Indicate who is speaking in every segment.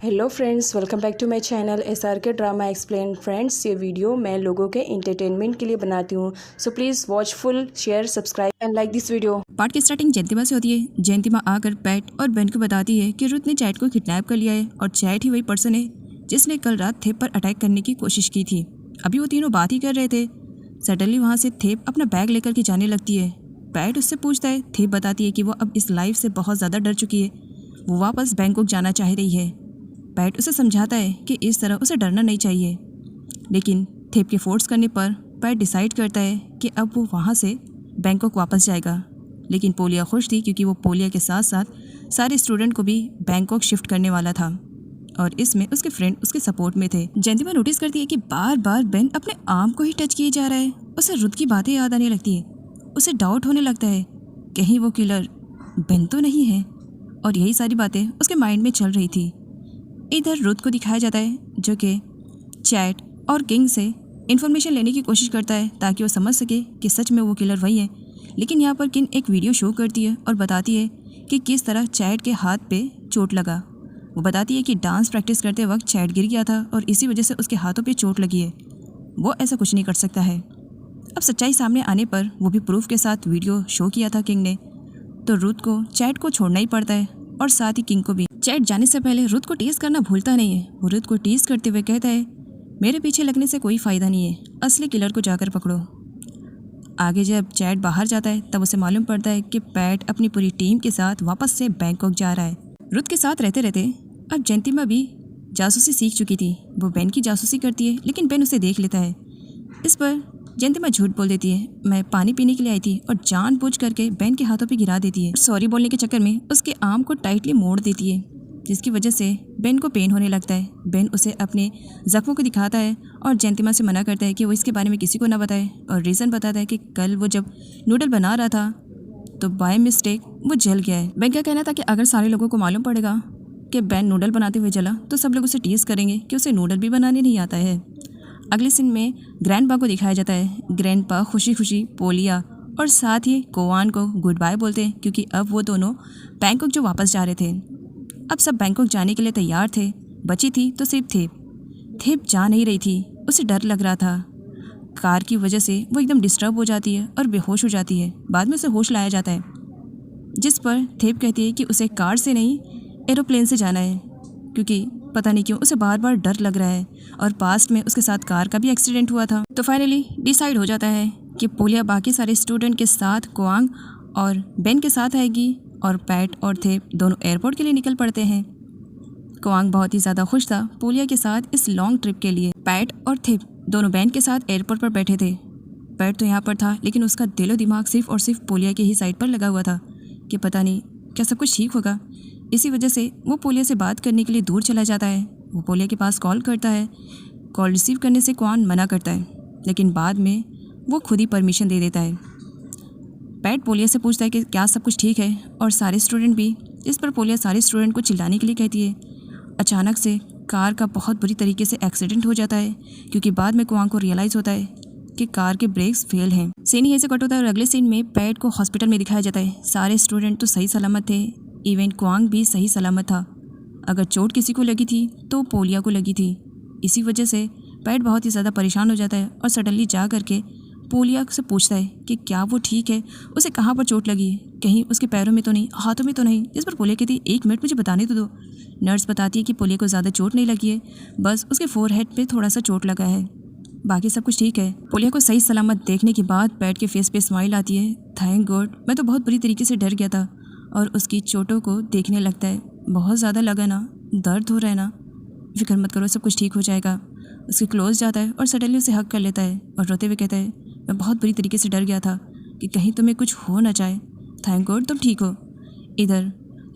Speaker 1: Hello friends, welcome back to my channel SRK drama explain. Friends, ये video मैं लोगों के एंटरटेनमेंट के लिए बनाती हूँ, so please watch full, share, subscribe and like this video.
Speaker 2: Part की स्टार्टिंग जयंतिमा से होती है। जयंतिमा आकर पैट और बेन को बताती है कि रुथ ने चैट को किडनैप कर लिया है और चैट ही वही पर्सन है जिसने कल रात थेप पर अटैक करने की कोशिश की थी। अभी वो तीनों बात ही कर रहे थे, सडनली वहाँ से थेप अपना बैग लेकर के जाने लगती है। पैट उससे पूछता है, थेप बताती है कि वो अब इस लाइफ से बहुत ज़्यादा डर चुकी है, वो वापस बैंकॉक जाना चाह रही है। पैट उसे समझाता है कि इस तरह उसे डरना नहीं चाहिए, लेकिन थेप के फोर्स करने पर पैट डिसाइड करता है कि अब वो वहाँ से बैंकॉक वापस जाएगा। लेकिन पोलिया खुश थी क्योंकि वो पोलिया के साथ साथ सारे स्टूडेंट को भी बैंकॉक शिफ्ट करने वाला था और इसमें उसके फ्रेंड उसके सपोर्ट में थे। जयंतिमा नोटिस करती है कि बार बार बेन अपने आर्म को ही टच किए जा रहा है। उसे रुथ की बातें याद आने लगती है। उसे डाउट होने लगता है कहीं वो किलर बेन तो नहीं है, और यही सारी बातें उसके माइंड में चल रही थी। इधर रुथ को दिखाया जाता है जो कि चैट और किंग से इन्फॉर्मेशन लेने की कोशिश करता है ताकि वो समझ सके कि सच में वो किलर वही है। लेकिन यहाँ पर किंग एक वीडियो शो करती है और बताती है कि किस तरह चैट के हाथ पे चोट लगा। वो बताती है कि डांस प्रैक्टिस करते वक्त चैट गिर गया था और इसी वजह से उसके हाथों पे चोट लगी है, वो ऐसा कुछ नहीं कर सकता है। अब सच्चाई सामने आने पर, वो भी प्रूफ के साथ वीडियो शो किया था किंग ने, तो रुथ को चैट को छोड़ना ही पड़ता है और साथ ही किंग को भी। चैट जाने से पहले रुथ को टीज करना भूलता नहीं है। वो रुथ को टीज करते हुए कहता है, मेरे पीछे लगने से कोई फ़ायदा नहीं है, असली किलर को जाकर पकड़ो। आगे जब चैट बाहर जाता है तब उसे मालूम पड़ता है कि पैट अपनी पूरी टीम के साथ वापस से बैंकॉक जा रहा है। रुथ के साथ रहते रहते अब जयंतिमा भी जासूसी सीख चुकी थी। वो बेन की जासूसी करती है, लेकिन बेन उसे देख लेता है। इस पर जयंतिमा झूठ बोल देती है, मैं पानी पीने के लिए आई थी, और जानबूझ करके बेन के हाथों पे गिरा देती है। सॉरी बोलने के चक्कर में उसके आर्म को टाइटली मोड़ देती है, जिसकी वजह से बेन को पेन होने लगता है। बेन उसे अपने जख्मों को दिखाता है और जयंतिमा से मना करता है कि वो इसके बारे में किसी को ना बताए, और रीज़न बताता है कि कल वो जब नूडल बना रहा था तो बाय मिस्टेक वो जल गया है। बेन का कहना था कि अगर सारे लोगों को मालूम पड़ेगा कि बेन नूडल बनाते हुए जला तो सब लोग उसे टीज करेंगे कि उसे नूडल भी बनाने नहीं आता है। अगले सीन में ग्रैंडपा को दिखाया जाता है। ग्रैंडपा खुशी खुशी पोलिया और साथ ही कोवान को गुड बाय बोलते हैं क्योंकि अब वो दोनों बैंकॉक जो वापस जा रहे थे। अब सब बैंकॉक जाने के लिए तैयार थे, बची थी तो सिर्फ थेप जा नहीं रही थी, उसे डर लग रहा था। कार की वजह से वो एकदम डिस्टर्ब हो जाती है और बेहोश हो जाती है। बाद में उसे होश लाया जाता है, जिस पर थेप कहती है कि उसे कार से नहीं एरोप्लेन से जाना है, क्योंकि पता नहीं क्यों उसे बार बार डर लग रहा है और पास्ट में उसके साथ कार का भी एक्सीडेंट हुआ था। तो फाइनली डिसाइड हो जाता है कि पोलिया बाकी सारे स्टूडेंट के साथ कोआंग और बेन के साथ आएगी और पैट और थेप दोनों एयरपोर्ट के लिए निकल पड़ते हैं। कोआंग बहुत ही ज़्यादा खुश था पोलिया के साथ इस लॉन्ग ट्रिप के लिए। पैट और थेप दोनों बेन के साथ एयरपोर्ट पर बैठे थे। पैट तो यहाँ पर था, लेकिन उसका दिलो दिमाग सिर्फ और सिर्फ पोलिया के ही साइड पर लगा हुआ था कि पता नहीं क्या सब कुछ ठीक होगा। इसी वजह से वो पोलिया से बात करने के लिए दूर चला जाता है। वो पोलिया के पास कॉल करता है। कॉल रिसीव करने से कोआन मना करता है, लेकिन बाद में वो खुद ही परमिशन दे देता है। पैट पोलिया से पूछता है कि क्या सब कुछ ठीक है, और सारे स्टूडेंट भी। इस पर पोलिया सारे स्टूडेंट को चिल्लाने के लिए कहती है। अचानक से कार का बहुत बुरी तरीके से एक्सीडेंट हो जाता है, क्योंकि बाद में कोआन को रियलाइज़ होता है कि कार के ब्रेक्स फेल हैं। सीन यहीं से कट होता है और अगले सीन में पैट को हॉस्पिटल में दिखाया जाता है। सारे स्टूडेंट तो सही सलामत थे, इवन कोआंग भी सही सलामत था। अगर चोट किसी को लगी थी तो पोलिया को लगी थी। इसी वजह से पैट बहुत ही ज़्यादा परेशान हो जाता है और सडनली जा करके पोलिया से पूछता है कि क्या वो ठीक है, उसे कहाँ पर चोट लगी है, कहीं उसके पैरों में तो नहीं, हाथों में तो नहीं। इस पर पोलिया कहती है 1 मिनट मुझे बताने तो दो। नर्स बताती है कि पोलिया को ज़्यादा चोट नहीं लगी है, बस उसके फोरहेड पे थोड़ा सा चोट लगा है, बाकी सब कुछ ठीक है। पोलिया को सही सलामत देखने के बाद पैट के फेस पे स्माइल आती है। थैंक गॉड, मैं तो बहुत बुरी तरीके से डर गया था। और उसकी चोटों को देखने लगता है, बहुत ज़्यादा लगा ना, दर्द हो रहा है ना, फिक्र मत करो, सब कुछ ठीक हो जाएगा। उसके क्लोज जाता है और सडनली उसे हक कर लेता है और रोते हुए कहता है, मैं बहुत बुरी तरीके से डर गया था कि कहीं तुम्हें कुछ हो ना जाए, थैंक गॉड तुम ठीक हो। इधर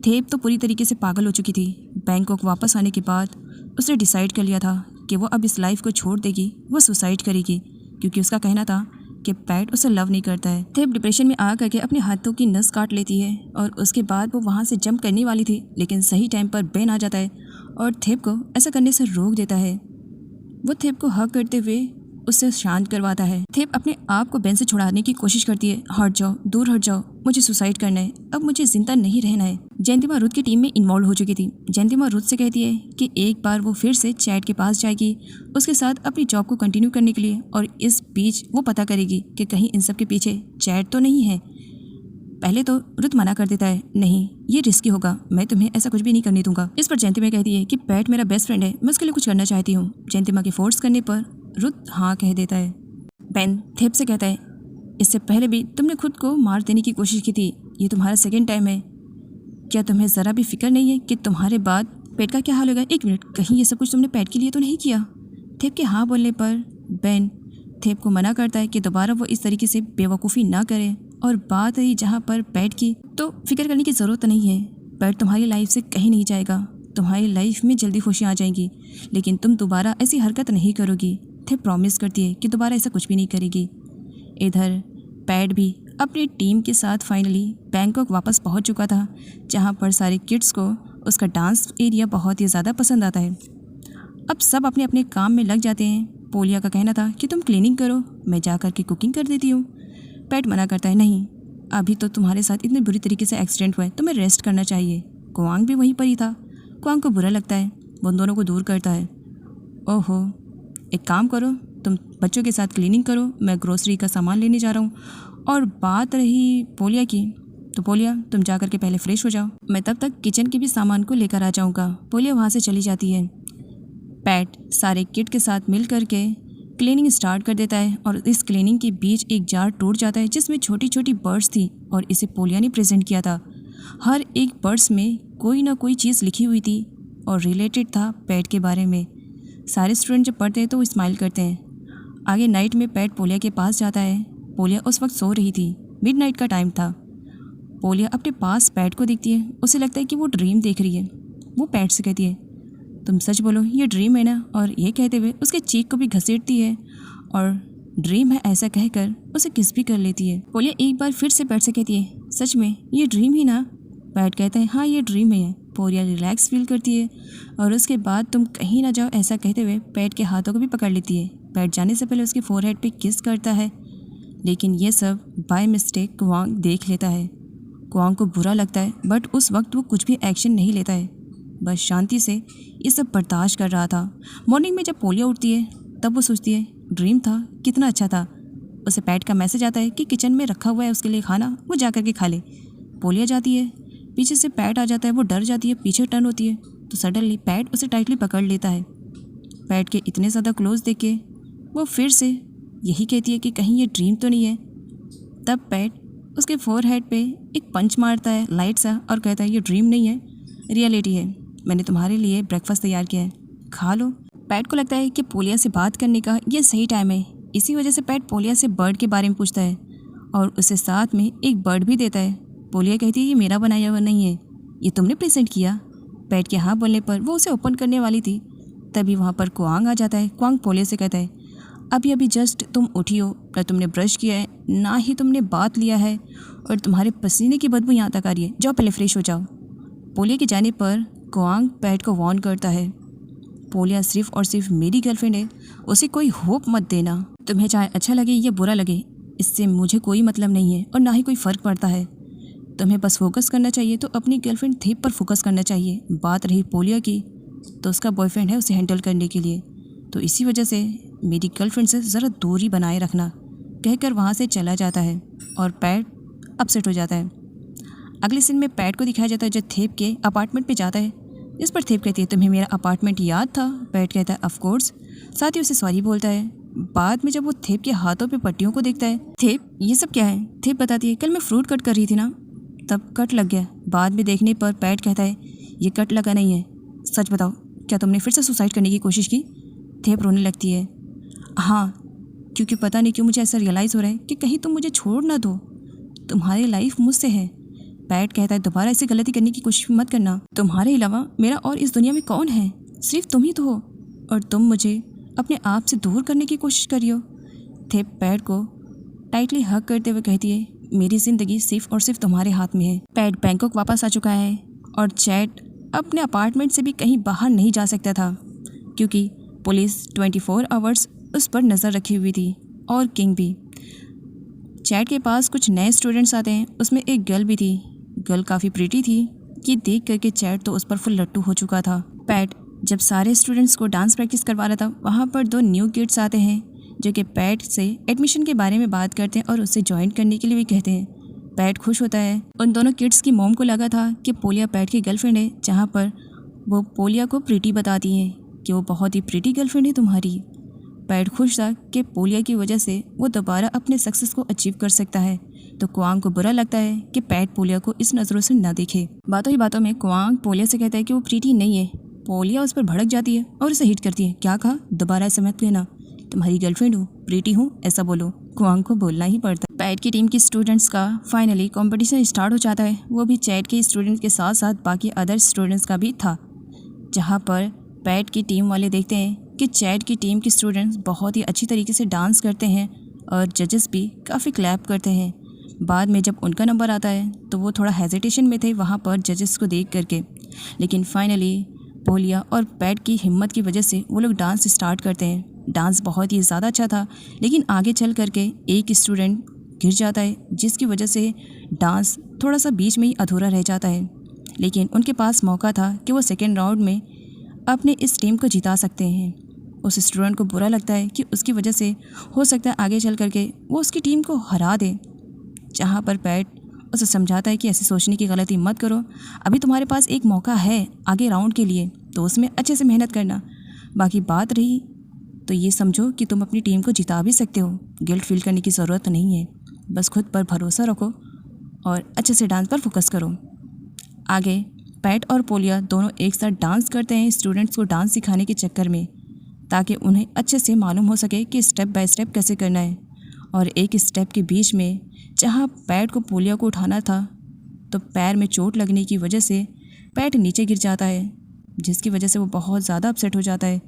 Speaker 2: थेप तो पूरी तरीके से पागल हो चुकी थी। बैंकॉक वापस आने के बाद उसने डिसाइड कर लिया था कि वो अब इस लाइफ को छोड़ देगी, वो सुसाइड करेगी, क्योंकि उसका कहना था कि पैट उसे लव नहीं करता है। थेप डिप्रेशन में आ करके अपने हाथों की नस काट लेती है और उसके बाद वो वहाँ से जंप करने वाली थी, लेकिन सही टाइम पर बेन आ जाता है और थेप को ऐसा करने से रोक देता है। वो थेप को हक करते हुए उससे शांत करवाता है। थेप अपने आप को बेन से छुड़ाने की कोशिश करती है। हट जाओ, दूर हट जाओ, मुझे सुसाइड करना है, अब मुझे जिंदा नहीं रहना है। जयंतिमा रुथ की टीम में इन्वॉल्व हो चुकी थी। जयंतिमा रुथ से कहती है कि एक बार वो फिर से चैट के पास जाएगी उसके साथ अपनी जॉब को कंटिन्यू करने के लिए, और इस बीच वो पता करेगी कि कहीं इन सब के पीछे चैट तो नहीं है। पहले तो रुथ मना कर देता है, नहीं ये रिस्की होगा, मैं तुम्हें ऐसा कुछ भी नहीं करने दूंगा। इस पर जयंतिमा कहती है कि पैट मेरा बेस्ट फ्रेंड है, मैं उसके लिए कुछ करना चाहती हूँ। जयंतिमा के फोर्स करने पर रुथ हाँ कह देता है। बेन थेप से कहता है, इससे पहले भी तुमने खुद को मार देने की कोशिश की थी, ये तुम्हारा सेकेंड टाइम है। क्या तुम्हें ज़रा भी फिक्र नहीं है कि तुम्हारे बाद पेट का क्या हाल होगा? एक मिनट, कहीं ये सब कुछ तुमने पेट के लिए तो नहीं किया? थेप के हाँ बोलने पर बेन थेप को मना करता है कि दोबारा वो इस तरीके से बेवकूफ़ी ना करे, और बात रही जहाँ पर पेट की, तो फिक्र करने की ज़रूरत नहीं है। पेट तुम्हारी लाइफ से कहीं नहीं जाएगा, तुम्हारी लाइफ में जल्दी खुशियाँ आ जाएंगी, लेकिन तुम दोबारा ऐसी हरकत नहीं करोगी। थेप प्रॉमिस करती है कि दोबारा ऐसा कुछ भी नहीं करेगी। इधर पैट भी अपनी टीम के साथ फाइनली बैंकॉक वापस पहुंच चुका था, जहां पर सारे किड्स को उसका डांस एरिया बहुत ही ज़्यादा पसंद आता है। अब सब अपने अपने काम में लग जाते हैं। पोलिया का कहना था कि तुम क्लीनिंग करो, मैं जा कर के कुकिंग कर देती हूँ। पैट मना करता है, नहीं अभी तो तुम्हारे साथ इतने बुरी तरीके से एक्सीडेंट हुआ है, तुम्हें रेस्ट करना चाहिए। कुआंग भी वहीं पर ही था। कुआंग को बुरा लगता है, वो उन दोनों को दूर करता है। ओहो, एक काम करो, तुम बच्चों के साथ क्लीनिंग करो, मैं ग्रोसरी का सामान लेने जा रहा हूँ। और बात रही पोलिया की, तो पोलिया तुम जा कर के पहले फ्रेश हो जाओ, मैं तब तक किचन के भी सामान को लेकर आ जाऊँगा। पोलिया वहाँ से चली जाती है। पैट सारे किट के साथ मिल कर के क्लीनिंग स्टार्ट कर देता है, और इस क्लीनिंग के बीच एक जार टूट जाता है जिसमें छोटी छोटी बर्ड्स थी, और इसे पोलिया ने प्रेजेंट किया था। हर एक बर्ड्स में कोई ना कोई चीज़ लिखी हुई थी और रिलेटेड था पैट के बारे में। सारे स्टूडेंट जब पढ़ते हैं तो वो स्माइल करते हैं। आगे नाइट में पैट पोलिया के पास जाता है। पोलिया उस वक्त सो रही थी, मिडनाइट का टाइम था। पोलिया अपने पास पैट को देखती है, उसे लगता है कि वो ड्रीम देख रही है। वो पैट से कहती है, तुम सच बोलो ये ड्रीम है ना? और ये कहते हुए उसके चीक को भी घसीटती है और ड्रीम है ऐसा कहकर उसे किस भी कर लेती है। पोलिया एक बार फिर से पैट से कहती है, सच में ये ड्रीम ही ना? पैट कहता है, हाँ ये ड्रीम है। पोलिया रिलैक्स फील करती है, और उसके बाद तुम कहीं ना जाओ ऐसा कहते हुए पैट के हाथों को भी पकड़ लेती है। पैट जाने से पहले उसके फोरहेड पे किस करता है, लेकिन ये सब बाय मिस्टेक कुआंग देख लेता है। कुआंग को बुरा लगता है, बट उस वक्त वो कुछ भी एक्शन नहीं लेता है, बस शांति से ये सब बर्दाश्त कर रहा था। मॉर्निंग में जब पोलिया उठती है तब वो सोचती है, ड्रीम था, कितना अच्छा था। उसे पैट का मैसेज आता है कि किचन में रखा हुआ है उसके लिए खाना, वो जा कर के खा ले। पोलिया जाती है, पीछे से पैट आ जाता है, वो डर जाती है, पीछे टर्न होती है तो सडनली पैट उसे टाइटली पकड़ लेता है। पैट के इतने ज़्यादा क्लोज देख के वो फिर से यही कहती है कि कहीं ये ड्रीम तो नहीं है। तब पैट उसके फोरहेड पे एक पंच मारता है लाइट सा और कहता है, ये ड्रीम नहीं है, रियलिटी है। मैंने तुम्हारे लिए ब्रेकफास्ट तैयार किया है, खा लो। पैट को लगता है कि पोलिया से बात करने का ये सही टाइम है। इसी वजह से पैट पोलिया से बर्ड के बारे में पूछता है और उसे साथ में एक बर्ड भी देता है। पोलिया कहती है, ये मेरा बनाया हुआ नहीं है, ये तुमने प्रेजेंट किया। पैट के हाँ बोलने पर वो उसे ओपन करने वाली थी, तभी वहाँ पर कुआंग आ जाता है। कुआंग पोलिया से कहता है, अभी अभी जस्ट तुम उठी हो, ना तुमने ब्रश किया है, ना ही तुमने बात लिया है, और तुम्हारे पसीने की बदबू यहाँ तक आ रही है, जाओ पहले फ्रेश हो जाओ। पोलिया के जाने पर कुआंग पैट को वार्न करता है, पोलिया सिर्फ और सिर्फ मेरी गर्लफ्रेंड है, उसे कोई होप मत देना। तुम्हें चाहे अच्छा लगे या बुरा लगे, इससे मुझे कोई मतलब नहीं है और ना ही कोई फ़र्क पड़ता है। तुम्हें बस फोकस करना चाहिए तो अपनी गर्लफ्रेंड थेप पर फोकस करना चाहिए। बात रही पोलिया की, तो उसका बॉयफ्रेंड है उसे हैंडल करने के लिए, तो इसी वजह से मेरी गर्लफ्रेंड से ज़रा दूरी बनाए रखना, कहकर वहाँ से चला जाता है और पैट अपसेट हो जाता है। अगले सीन में पैट को दिखाया जाता है जो थेप के अपार्टमेंट पे जाता है। इस पर थेप कहती है, तुम्हें मेरा अपार्टमेंट याद था? पैट कहता है, ऑफ कोर्स। साथ ही उसे सॉरी बोलता है। बाद में जब वो थेप के हाथों पे पट्टियों को देखता है, थेप ये सब क्या है? थेप बताती है, कल मैं फ्रूट कट कर रही थी ना, तब कट लग गया। बाद में देखने पर पैट कहता है, ये कट लगा नहीं है, सच बताओ क्या तुमने फिर से सुसाइड करने की कोशिश की? थेप रोने लगती है, हाँ, क्योंकि पता नहीं क्यों मुझे ऐसा रियलाइज़ हो रहा है कि कहीं तुम मुझे छोड़ ना दो, तुम्हारी लाइफ मुझसे है। पैट कहता है, दोबारा ऐसी गलती करने की कोशिश मत करना, तुम्हारे अलावा मेरा और इस दुनिया में कौन है? सिर्फ तुम ही तो हो, और तुम मुझे अपने आप से दूर करने की कोशिश कर रही हो। थेप पैट को टाइटली हग करते हुए कहती है, मेरी ज़िंदगी सिर्फ और सिर्फ तुम्हारे हाथ में है। पैट बैंकॉक वापस आ चुका है और चैट अपने अपार्टमेंट से भी कहीं बाहर नहीं जा सकता था, क्योंकि पुलिस 24 आवर्स उस पर नज़र रखी हुई थी, और किंग भी। चैट के पास कुछ नए स्टूडेंट्स आते हैं, उसमें एक गर्ल भी थी। गर्ल काफ़ी प्रीटी थी, कि देख करके चैट तो उस पर फुल लट्टू हो चुका था। पैट जब सारे स्टूडेंट्स को डांस प्रैक्टिस करवा रहा था, वहाँ पर 2 न्यू किड्स आते हैं जो कि पैट से एडमिशन के बारे में बात करते हैं और उससे ज्वाइन करने के लिए भी कहते हैं। पैट खुश होता है। उन दोनों किड्स की मॉम को लगा था कि पोलिया पैट की गर्लफ्रेंड है, जहाँ पर वो पोलिया को प्रीटी बताती है कि वो बहुत ही प्रीटी गर्लफ्रेंड है तुम्हारी। पैट खुश था कि पोलिया की वजह से वो दोबारा अपने सक्सेस को अचीव कर सकता है। तो क्वांग को बुरा लगता है कि पैट पोलिया को इस नज़रों से ना देखे। बातों ही बातों में क्वांग पोलिया से कहता है कि वो प्रीटी नहीं है। पोलिया उस पर भड़क जाती है और उसे हिट करती है। क्या कहा? दोबारा ऐसे मत लेना, तुम्हारी गर्लफ्रेंड हूँ, प्रीटी हूँ ऐसा बोलो। क्वांग को बोलना ही पड़ता है। पैट की टीम की स्टूडेंट्स का फाइनली कंपटीशन स्टार्ट हो जाता है। वो भी चैट के स्टूडेंट्स के साथ साथ बाकी अदर स्टूडेंट्स का भी था, जहाँ पर पैट की टीम वाले देखते हैं कि चैट की टीम के स्टूडेंट्स बहुत ही अच्छी तरीके से डांस करते हैं और जजेस भी काफ़ी क्लैप करते हैं। बाद में जब उनका नंबर आता है तो वो थोड़ा हेजिटेशन में थे वहाँ पर जजेस को देख करके, लेकिन फाइनली पोलिया और पैट की हिम्मत की वजह से वो लोग डांस स्टार्ट करते हैं। डांस बहुत ही ज़्यादा अच्छा था, लेकिन आगे चल करके एक स्टूडेंट गिर जाता है, जिसकी वजह से डांस थोड़ा सा बीच में ही अधूरा रह जाता है। लेकिन उनके पास मौका था कि वो सेकेंड राउंड में अपने इस टीम को जिता सकते हैं। उस स्टूडेंट को बुरा लगता है कि उसकी वजह से हो सकता है आगे चल करके वो उसकी टीम को हरा दे, जहाँ पर पैट उसे समझाता है कि ऐसी सोचने की गलती मत करो, अभी तुम्हारे पास एक मौका है आगे राउंड के लिए, तो उसमें अच्छे से मेहनत करना। बाकी बात रही तो ये समझो कि तुम अपनी टीम को जिता भी सकते हो, गिल्ट फील करने की ज़रूरत नहीं है, बस खुद पर भरोसा रखो और अच्छे से डांस पर फोकस करो। आगे पैट और पोलिया दोनों एक साथ डांस करते हैं स्टूडेंट्स को डांस सिखाने के चक्कर में, ताकि उन्हें अच्छे से मालूम हो सके कि स्टेप बाय स्टेप कैसे करना है। और एक स्टेप के बीच में जहाँ पैट को पोलिया को उठाना था, तो पैर में चोट लगने की वजह से पैट नीचे गिर जाता है, जिसकी वजह से वो बहुत ज़्यादा अपसेट हो जाता है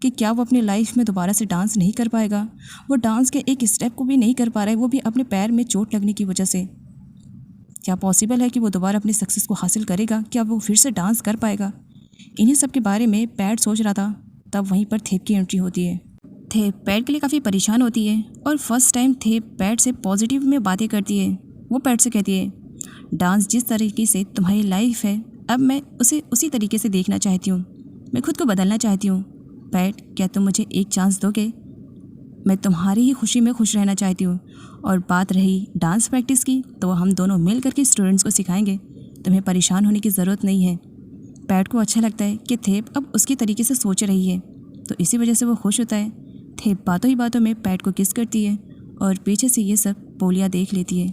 Speaker 2: कि क्या वो अपनी लाइफ में दोबारा से डांस नहीं कर पाएगा। वो डांस के एक स्टेप को भी नहीं कर पा रहा है, वो भी अपने पैर में चोट लगने की वजह से। क्या पॉसिबल है कि वो दोबारा अपनी सक्सेस को हासिल करेगा? क्या वो फिर से डांस कर पाएगा? इन्हीं सब के बारे में पैट सोच रहा था, तब वहीं पर थेप की एंट्री होती है। थेप पैट के लिए काफ़ी परेशान होती है और फर्स्ट टाइम थेप पैट से पॉजिटिव में बातें करती है। वो पैट से कहती है, डांस जिस तरीके से तुम्हारी लाइफ है, अब मैं उसे उसी तरीके से देखना चाहती हूँ, मैं खुद को बदलना चाहती हूँ। पैट, क्या तुम मुझे एक चांस दोगे? मैं तुम्हारी ही खुशी में खुश रहना चाहती हूँ। और बात रही डांस प्रैक्टिस की, तो हम दोनों मिल करके स्टूडेंट्स को सिखाएंगे, तुम्हें परेशान होने की ज़रूरत नहीं है। पैट को अच्छा लगता है कि थेप अब उसकी तरीके से सोच रही है, तो इसी वजह से वो खुश होता है। थेप बातों ही बातों में पैट को किस करती है और पीछे से ये सब पोलिया देख लेती है।